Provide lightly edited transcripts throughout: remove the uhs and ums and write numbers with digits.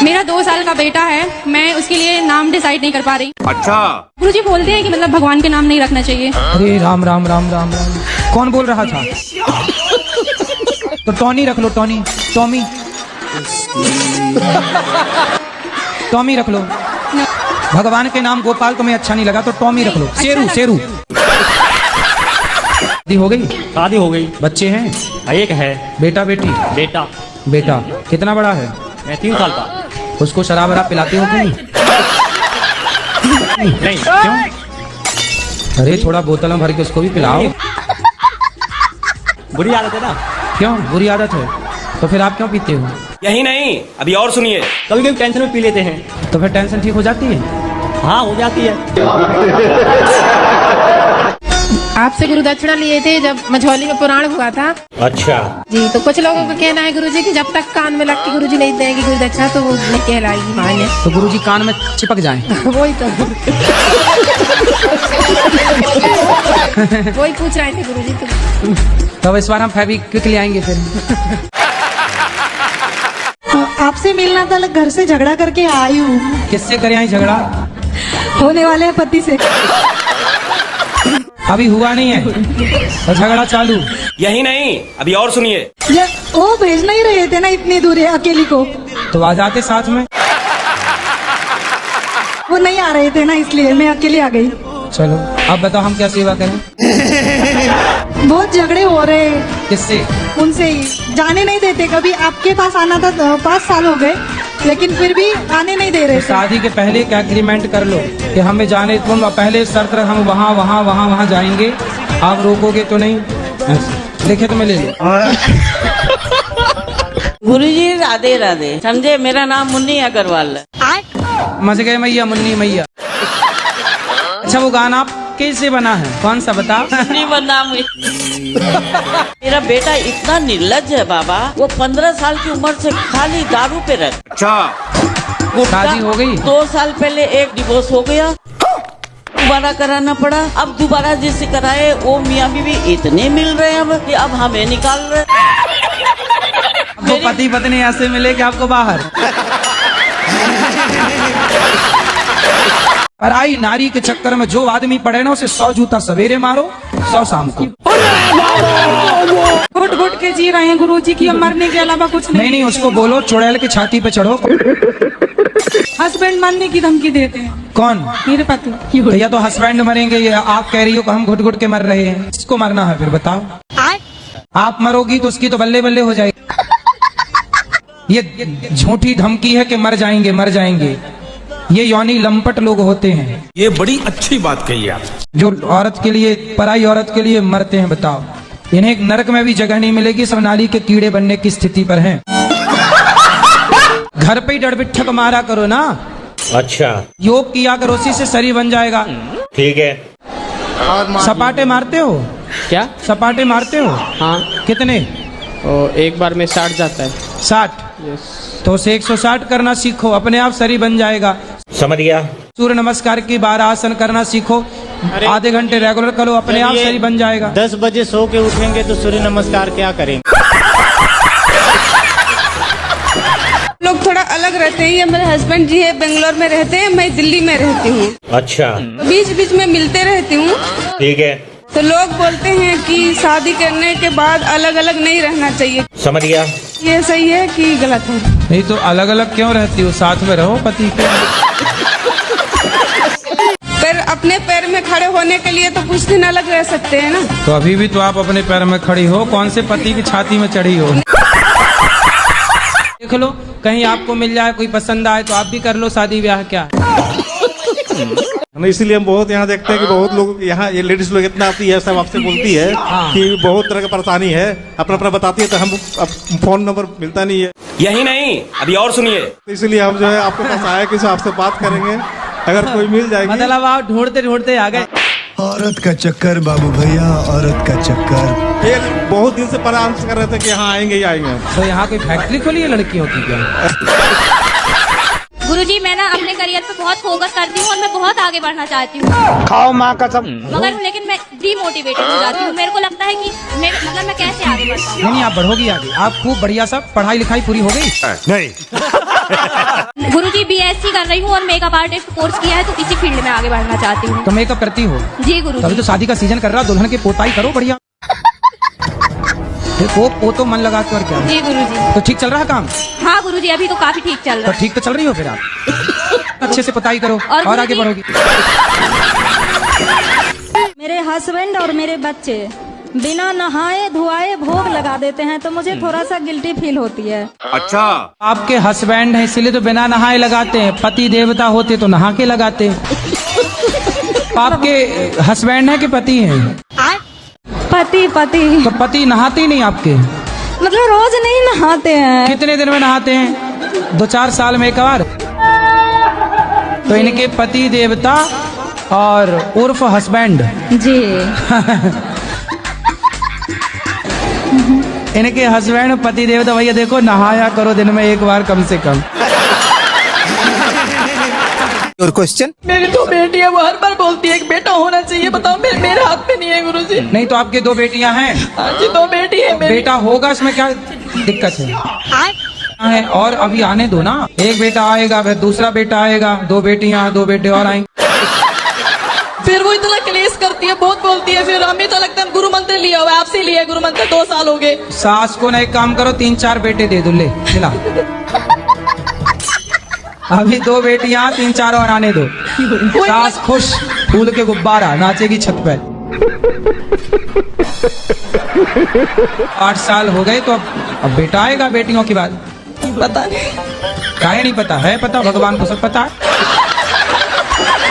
मेरा 2 साल का बेटा है, मैं उसके लिए नाम डिसाइड नहीं कर पा रही। अच्छा। गुरुजी बोलते हैं कि मतलब भगवान के नाम नहीं रखना चाहिए। अरे राम राम राम राम राम, कौन बोल रहा था? तो टॉनी रख लो, टॉनी, टॉमी, टॉमी रख लो। भगवान के नाम गोपाल तुम्हें अच्छा नहीं लगा तो टॉमी रख लो। शेरू, शेरू। शादी हो गई? शादी हो गई। बच्चे हैं? एक है। बेटा बेटी? बेटा। बेटा कितना बड़ा है? 3 साल का। उसको शराब वराब पिलाते हो कि नहीं? नहीं। क्यों? अरे थोड़ा बोतल में भर के उसको भी पिलाओ। बुरी आदत है ना। क्यों बुरी आदत है? तो फिर आप क्यों पीते हो? यही नहीं, अभी और सुनिए। कभी कभी टेंशन में पी लेते हैं। तो फिर टेंशन ठीक हो जाती है? हाँ हो जाती है। आपसे गुरु दक्षिणा लिए थे जब मझौली में पुराण हुआ था। अच्छा जी, तो कुछ लोगों का कहना है गुरुजी कि जब तक कान में लग के गुरुजी नहीं देंगे गुरु दक्षिणा तो वो नहीं कहलाएगी मान्य। तो गुरुजी कान में चिपक जाएं। वही तो वही पूछ रहे थे गुरुजी। तो इस बार हम फेविक्विक ले आएंगे फिर। आपसे मिलना था, घर से झगड़ा करके आई हूँ। किससे करे आई झगड़ा? होने वाले हैं पति से। अभी हुआ नहीं है तो झगड़ा चालू। यही नहीं, अभी और सुनिए। ये वो भेज नहीं रहे थे ना इतनी दूर है अकेली को, तो आ जाते साथ में। वो नहीं आ रहे थे ना इसलिए मैं अकेली आ गई। चलो अब बताओ हम क्या सेवा करें? बहुत झगड़े हो रहे हैं किससे? उनसे ही, जाने नहीं देते। कभी आपके पास आना था, 5 साल हो गए लेकिन फिर भी आने नहीं दे रहे थे। शादी के पहले एक एग्रीमेंट कर लो कि हमें जाने, तुम पहले शर्त रख, हम वहाँ वहाँ वहाँ वहाँ जाएंगे, आप रोकोगे तो नहीं। लिखे तो मैं ले लो। गुरुजी राधे राधे। समझे, मेरा नाम मुन्नी अग्रवाल है। मज गए मैया, मुन्नी मैया। अच्छा वो गाना आप कैसे बना है? कौन सा बता? नहीं बना मेरा बेटा इतना निर्लज है बाबा, वो 15 साल की उम्र से खाली दारू पे रख। अच्छा। शादी हो गई? 2 साल पहले एक डिवोर्स हो गया, दोबारा कराना पड़ा। अब दोबारा जिससे कराए वो मियाँ बीवी इतने मिल रहे हैं अब कि अब हमें निकाल रहे। वो पति पत्नी ऐसे मिले कि आपको बाहर। पराई नारी के चक्कर में जो आदमी पड़े ना उसे 100 जूता सवेरे मारो, 100 शाम को। घुट घुट के जी रहे हैं गुरुजी की, मरने के अलावा कुछ नहीं नहीं, उसको बोलो चुड़ैल की छाती पे चढ़ो। हस्बैंड मरने की धमकी देते हैं। कौन? मेरे पति। भैया तो हस्बैंड मरेंगे, ये आप कह रही हो कि हम घुट घुट के मर रहे हैं। किसको मरना है फिर बताओ? आप मरोगी तो उसकी तो बल्ले बल्ले हो जाएगी। ये झूठी धमकी है कि मर जाएंगे मर जाएंगे। ये योनी लंपट लोग होते हैं। ये बड़ी अच्छी बात कही आप। जो औरत के लिए, पराई औरत के लिए मरते हैं। बताओ, इन्हें एक नरक में भी जगह नहीं मिलेगी, सब नाली के कीड़े बनने की स्थिति पर हैं। घर पे ही डरबिट्ठक मारा करो ना। अच्छा। योग किया करो, उसी से शरीर बन जाएगा। ठीक है। सपाटे मारते हो? क्या? सपाटे मारते हो? हाँ। कितने? एक बार में 60 जाता है। 60? तो उसे 160 करना सीखो, अपने आप शरीर बन जाएगा। समझ गया। सूर्य नमस्कार की 12 आसन करना सीखो, आधे घंटे रेगुलर करो, अपने आप शरीर बन जाएगा। 10 बजे सो के उठेंगे तो सूर्य नमस्कार क्या करेंगे? लोग थोड़ा अलग रहते हैं। ये मेरे हस्बैंड जी है, बेंगलोर में रहते हैं, मैं दिल्ली में रहती हूँ। अच्छा। बीच बीच में मिलते रहती हूँ। ठीक है। तो लोग बोलते हैं कि शादी करने के बाद अलग अलग नहीं रहना चाहिए। समझ गया। ये सही है कि गलत है? नहीं तो अलग अलग क्यों रहती हो? साथ में रहो पति के। पर अपने पैर में खड़े होने के लिए तो कुछ दिन अलग रह सकते हैं ना। तो अभी भी तो आप अपने पैर में खड़ी हो, कौन से पति की छाती में चढ़ी हो? देख लो कहीं आपको मिल जाए, कोई पसंद आए तो आप भी कर लो शादी ब्याह। क्या इसीलिए हम बहुत यहाँ देखते हैं कि बहुत लोग यहाँ, ये लेडीज लोग इतना आती है, सब आपसे बोलती है कि बहुत तरह की परेशानी है, अपना अपना बताती है, तो हम फोन नंबर मिलता नहीं है। यही नहीं, अभी और सुनिए। तो इसीलिए हम जो है आपके पास आए कि आपसे बात करेंगे, अगर कोई मिल जाएगी। मतलब आप ढूंढते ढूंढते आ गए। औरत का चक्कर बाबू भैया, औरत का चक्कर। ये बहुत दिन से परेशान कर रहे थे कि यहाँ आएंगे ही आएंगे। तो यहाँ कोई फैक्ट्री खोली है लड़कियों की क्या? गुरुजी मैं ना अपने करियर पे बहुत फोकस करती हूँ और मैं बहुत आगे बढ़ना चाहती हूँ। खाओ माँ कसम। मगर लेकिन मैं डीमोटिवेटेड हो जाती हूँ। मेरे को लगता है कि मैं कैसे आगे बढ़ पाऊँ। नहीं आप बढ़ोगी आगे। आप खूब बढ़िया, सब पढ़ाई लिखाई पूरी हो गई? नहीं। BSc कर रही हूँ और मेकअप आर्टिस्ट कोर्स किया है, तो इसी फील्ड में आगे बढ़ना चाहती हूँ। तो मेकअप करती हो? जी गुरु तभी तो शादी का सीजन कर रहा, दुल्हन की पोताई करो बढ़िया। वो तो मन लगा के और क्या। जी गुरु जी। तो ठीक चल रहा है काम? हाँ गुरु जी, अभी तो काफी ठीक चल रहा तो है। ठीक तो चल रही हो फिर आप अच्छे से पोताई करो और आगे बढ़ोगी। मेरे हस्बैंड और मेरे बच्चे बिना नहाए धुआए भोग लगा देते हैं, तो मुझे थोड़ा सा गिल्टी फील होती है। अच्छा, आपके हस्बैंड है इसीलिए तो बिना नहाए लगाते हैं, पति देवता होते तो नहा के लगाते। आपके हस्बैंड है कि पति है? पति पति तो पति नहाते ही नहीं आपके? मतलब रोज नहीं नहाते हैं। कितने दिन में नहाते हैं? 2-4 साल में एक बार। तो इनके पति देवता और उर्फ हस्बैंड जी इनके हस्बैंड पति देवता भैया देखो नहाया करो दिन में एक बार कम से कम। और क्वेश्चन, मेरी 2 बेटियां वो हर बार बोलती है एक बेटा होना चाहिए, बताओ मेरे हाथ में नहीं है गुरुजी। नहीं तो आपके 2 बेटियां हैं? हाँ जी 2 बेटी है मेरी। बेटा होगा, इसमें क्या दिक्कत है? और अभी आने दो ना, एक बेटा आएगा फिर दूसरा बेटा आएगा, 2 बेटियां 2 बेटे और आएंगे। फिर वो इतना क्लेश करती है, बहुत बोलती है, फिर हमें तो लगता है गुरु मंत्र लिया हुआ है, आपसे लिया है गुरु मंत्र, 2 साल हो गए। सास को ना एक काम करो 3-4 बेटे दे दो, ले मिला। अभी 2 बेटियां 3-4 और आने दो, सास खुश, फूल के गुब्बारा, नाचेगी छत पे। 8 साल हो गए तो अब बेटा आएगा बेटियों की बात। पता नहीं काहे नहीं पता है? पता, भगवान को सब पता है।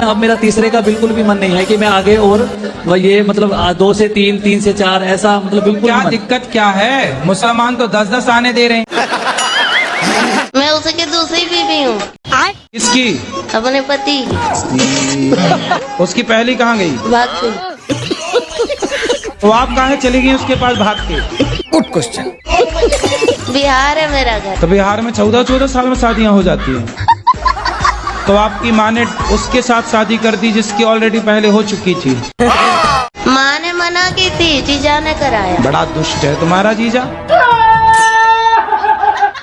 अब मेरा तीसरे का बिल्कुल भी मन नहीं है कि मैं आगे और ये मतलब 2 से 3, 3 से 4 ऐसा मतलब बिल्कुल। क्या दिक्कत क्या है? मुसलमान तो 10-10 आने दे रहे हैं। मैं उसकी दूसरी बीवी हूँ। किसकी? अपने पति। उसकी पहली कहाँ गई? बात तो आप कहाँ चली गई उसके पास भाग के? Good question. बिहार है मेरा घर। तो बिहार में 14-14 साल में शादियां हो जाती हैं। तो आपकी माँ ने उसके साथ शादी कर दी जिसकी ऑलरेडी पहले हो चुकी थी। माँ ने मना की थी, जीजा ने कराया। बड़ा दुष्ट है तुम्हारा जीजा।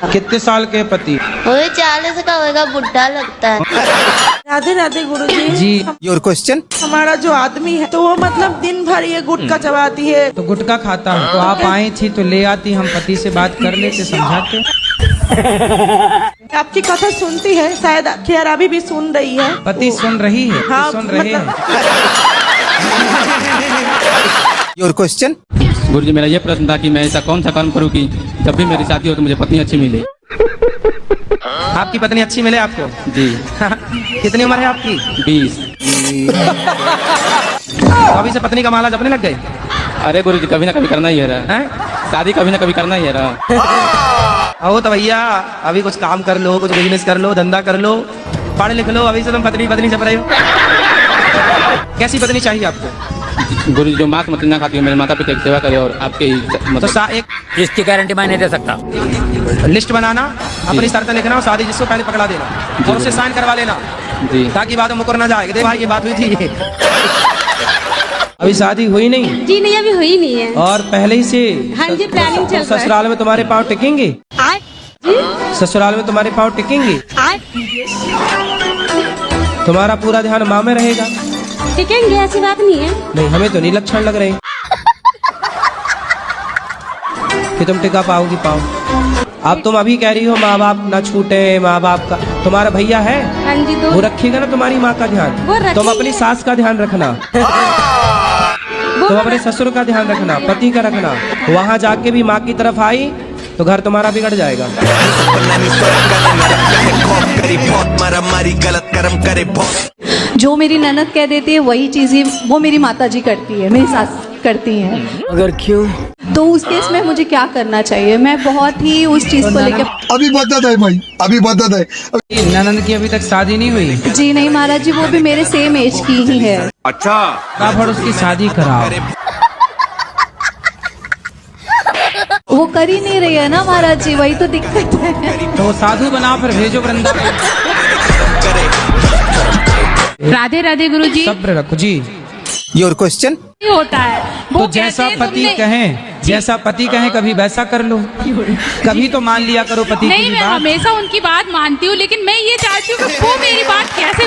कितने साल के पति? वही 40 का होगा, बुढ़ा लगता है। राधे राधे गुरुजी। जी। योर क्वेश्चन, हमारा जो आदमी है तो वो मतलब दिन भर ये गुटखा चबाती है। तो गुटखा खाता है तो आप आई थी तो ले आती, हम पति से बात कर लेते, समझाते। आपकी कथा सुनती है, शायद खैर अभी भी सुन रही है। पति सुन रही है? हाँ, सुन रहे हैं। योर क्वेश्चन, गुरुजी मेरा ये प्रश्न था कि मैं ऐसा कौन सा काम करूँ कि जब भी मेरी शादी हो तो मुझे पत्नी अच्छी मिले। आपकी पत्नी अच्छी मिले आपको? जी। कितनी उम्र है आपकी? 20। तो अभी से पत्नी का माला जपने लग गए? अरे गुरुजी कभी ना कभी करना ही है रहा, हैं? शादी कभी ना कभी करना ही है रहा। आओ तो भैया अभी कुछ काम कर लो, कुछ बिजनेस कर लो, धंधा कर लो, पढ़ लिख लो, अभी से तुम पत्नी जप रहे हो। कैसी पत्नी चाहिए आपको? गुरुजी जो मांस मछली ना खाती हो, मेरे माता पिता की सेवा करे और आपके तो एक इसकी गारंटी मैं नहीं दे सकता। लिस्ट बनाना, अपनी शर्तें लिखना और शादी जिसको पहले पकड़ा देना और उसे साइन करवा लेना जी, ताकि बाद में मुकर ना जाए। भाई की बात हुई थी। अभी शादी हुई नहीं? जी नहीं, अभी हुई नहीं है। और पहले ही से? हाँ जी, प्लानिंग चल रहा है। ससुराल में तुम्हारे पाँव टिकेंगे? ससुराल में तुम्हारे पाँव टिकेंगे? तुम्हारा पूरा ध्यान माँ में रहेगा? टिकेंगे, ऐसी बात नहीं है। नहीं, हमें तो नहीं लक्षण लग रहे कि तुम टिका पाओगी पाओ। अब तुम अभी कह रही हो माँ बाप ना छूटे, माँ बाप का। तुम्हारा भैया है? हाँ जी, वो रखेगा ना तुम्हारी माँ का ध्यान। तुम अपनी सास का ध्यान रखना, तुम अपने ससुर का ध्यान रखना, पति का रखना। वहाँ जाके भी माँ की तरफ आई तो घर तुम्हारा बिगड़ जाएगा। जो मेरी ननद कह देती है वही चीजें वो मेरी माताजी करती है, मेरी सास करती हैं। अगर क्यों? तो उस केस में मुझे क्या करना चाहिए? मैं बहुत ही उस चीज को लेकर। अभी बता है भाई, अभी बता है। ननद की अभी तक शादी नहीं हुई? जी नहीं महाराज जी, वो भी मेरे सेम एज की ही है। अच्छा, फटाफट उसकी शादी कराओ। वो कर ही नहीं रही है ना महाराज जी, वही तो दिक्कत है। तो वो साधु बनाओ फिर भेजो वृंदावन। राधे राधे गुरुजी। सब्र रखो जी। योर क्वेश्चन, होता है तो जैसा पति कहें, जैसा पति कहें कभी वैसा कर लो, कभी तो मान लिया करो पति की नहीं, मैं बात। हमेशा उनकी बात मानती हूँ, लेकिन मैं ये चाहती हूँ कि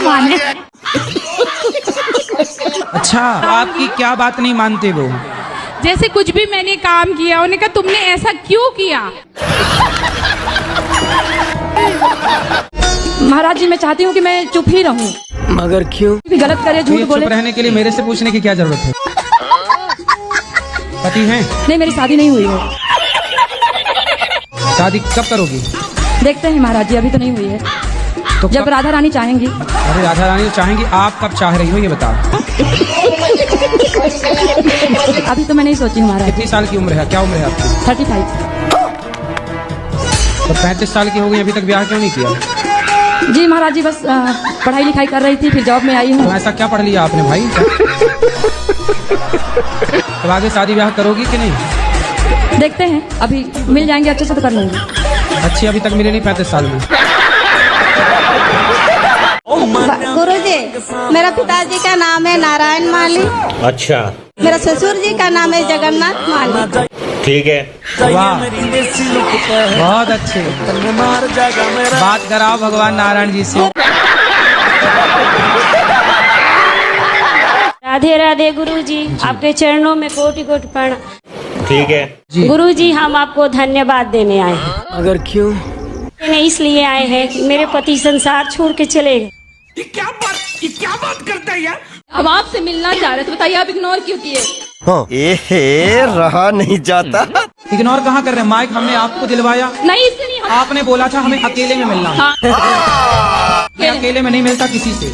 माने। अच्छा, आपकी क्या बात नहीं मानते वो? जैसे कुछ भी मैंने काम किया, उन्होंने कहा तुमने ऐसा क्यों किया। महाराज जी मैं चाहती हूँ कि मैं चुप ही रहूँ, मगर क्यों? गलत करे, झूठ बोले। चुप रहने के लिए मेरे से पूछने की क्या जरूरत है? पति हैं? नहीं, मेरी शादी नहीं हुई है। शादी कब करोगी? देखते हैं महाराज जी, अभी तो नहीं हुई है। तो जब राधा रानी चाहेंगी। अरे राधा रानी तो चाहेंगी, आप कब चाह रही हो ये बताओ। अभी तो मैं नहीं सोची हूँ महाराज। कितनी साल की उम्र है? क्या उम्र है आपकी? 35। तो 35 साल की हो गई, अभी तक ब्याह क्यों नहीं किया? जी महाराज जी, बस पढ़ाई लिखाई कर रही थी, फिर जॉब में आई हूँ। तो ऐसा क्या पढ़ लिया आपने भाई? तो आगे शादी ब्याह करोगी कि नहीं? देखते हैं, अभी मिल जाएंगे अच्छे से तो कर लूंगी। अच्छी अभी तक मिली नहीं 35 साल में। गुरुजी, मेरा पिताजी का नाम है नारायण माली, अच्छा, मेरा ससुर जी का नाम है जगन्नाथ माली। ठीक है। वाह, बहुत अच्छे। बात कराओ भगवान नारायण जी से। राधे राधे गुरुजी, आपके चरणों में कोटि कोटि प्रणाम। ठीक है जी। गुरुजी, हम आपको धन्यवाद देने आए हैं। मगर क्यों? नहीं, इसलिए आए हैं कि मेरे पति संसार छोड़ के चले गए। ये क्या बात करता है यार? हम आपसे मिलना चाह रहे थे, बताइए आप इग्नोर क्यों किए। रहा नहीं जाता। इग्नोर कहाँ कर रहे हैं? माइक हमने आपको दिलवाया, नहीं इससे नहीं। आपने बोला था हमें अकेले में मिलना। हाँ। मैं अकेले में नहीं मिलता किसी से।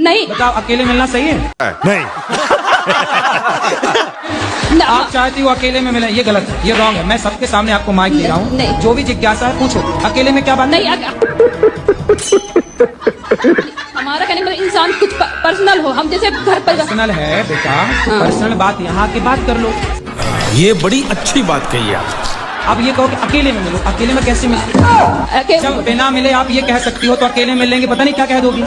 नहीं, बताओ, अकेले मिलना सही है? नहीं। आप चाहती हो अकेले में मिले, ये गलत है, ये रॉन्ग है। मैं सबके सामने आपको माइक दे रहा हूँ, नहीं। जो भी जिज्ञासा है पूछो। अकेले में क्या बात नहीं, हमारा कहने का इंसान कुछ पर्सनल हो, हम जैसे घर पर। पर्सनल है बेटा, पर्सनल बात यहाँ की बात कर लो। ये बड़ी अच्छी बात कही आप। अब ये कहो कि अकेले में मिलो, अकेले में कैसे मिले? जब बिना मिले आप ये कह सकती हो, तो अकेले मिल लेंगे पता नहीं क्या कह दोगी।